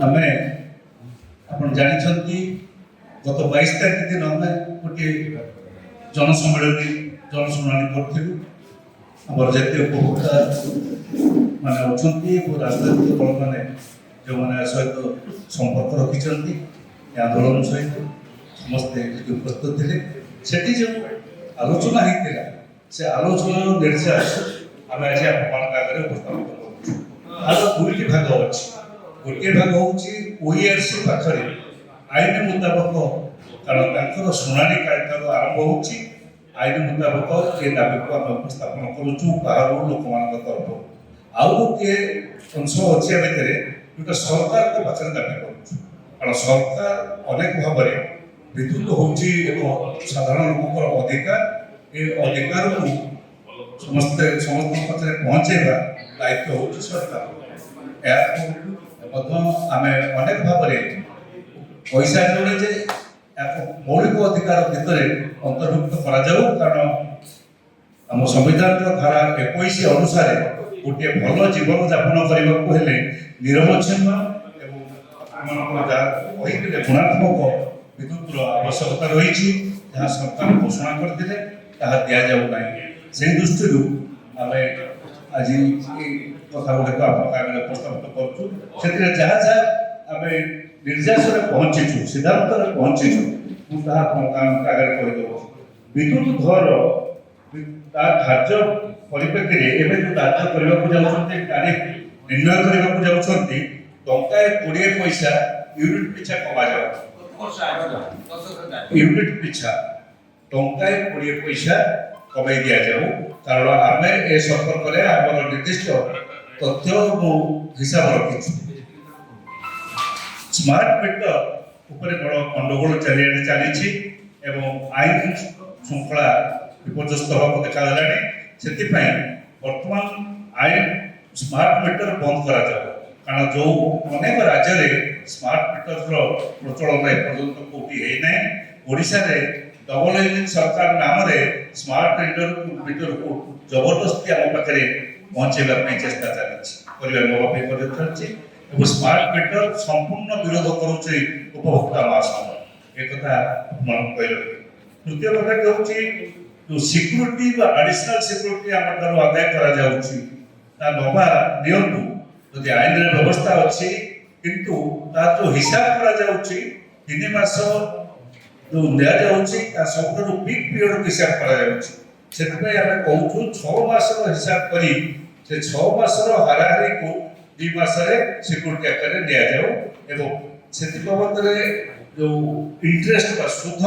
आमे आपण जानिछंती गत 22 तारिख दिन आमे गोटे जनसम्मेलन जनशुणाणी करथिलु हमर जते उपभोक्ता माने अछंती राजनीतिक दल माने जो माने सहित संपर्क रखिछंती आंदोलन सहित समस्ते उपस्थित थे सेठी जो आलोचना होता से आलोचना निर्देश आम आज आगे उपस्थापित कर दुईटी भाग अच्छी गोटे भाग हूँ ओईआरसी पाखे आईन मुताबक कारण शुणाणी कार्यक्रम आरंभ हो आईन मुताबक ये दाबी को आम उपस्थापन करुचु बाहर लोक मान तरफ आउ गोटे अंश अच्छी भितर जोटा सरकार को पाखे दाबी करुचु कारण सरकार अनेक भाव में विद्युत हूँ साधारण लोक अधिकार ये अधिकार को समस्त पाखे पहुँचेगा दायित्व हूँ सरकार आम अनेक भाव में पैसा जे मौलिक अधिकार भितर अंतर्भुक्त कारण आम संविधान धारा 21 अनुसार गोटे भल जीवन यापन करने निरवच्छिन्न गुणात्मक विद्युत आवश्यकता रही जहाँ सरकार घोषणा करते दि जाऊना से दृष्टि आम आज कथा गुड़िक आगे उपस्थापित करें जहाँ जहाँ आम निर्यास पहुँचीचु सिद्धांत पहुँचीचु मुझे आगे कहीदेव विद्युत घर धार्य परिप्रेक्षी में जो धार्य करने तारीख निर्णय करने जाऊँगी टंकाए 20 पैसा यूनिट पिछा कमा यूनिट पिछा टंकाए 20 पैसा कमाई दि जाऊ कारण आम ए संपर्क में आम निर्दिष्ट तथ्य हिसाब रखी स्मार्ट मीटर उपरे बड़ गंडगोल चली आईन श्रृंखला विपर्यस्त होगा देखा से बर्तमान आईन स्मार्ट मीटर बंद करा कारण जो अनेक राज्य में स्मार्ट मीटर प्रचलन एपर्यंत कौटी है ओडिशा रे डबल इंजिन सरकार नाम स्मार्ट मीटर को जबरदस्ती आम पाखे पहुँचेगा चेष्टा चलती स्मार्ट मीटर संपूर्ण विरोध करुचे उपभोक्ता महासंघ एक कहले तृतीय कथा हूँ जो सिक्यूरीटी एडिशनल सिक्यूरीटी आम आदाय करवा नियंतु आईन व्यवस्था अच्छी किंतु तार जो हिसाब करा 3 मास जो दिया सब बिग पीरियड हिसाब करा कहूँ 6 मास हिसाब कर 6 मास हाराहारी को 2 मास सिक्यूरीटी आकार दि जाऊ जो इंटरेस्ट सुध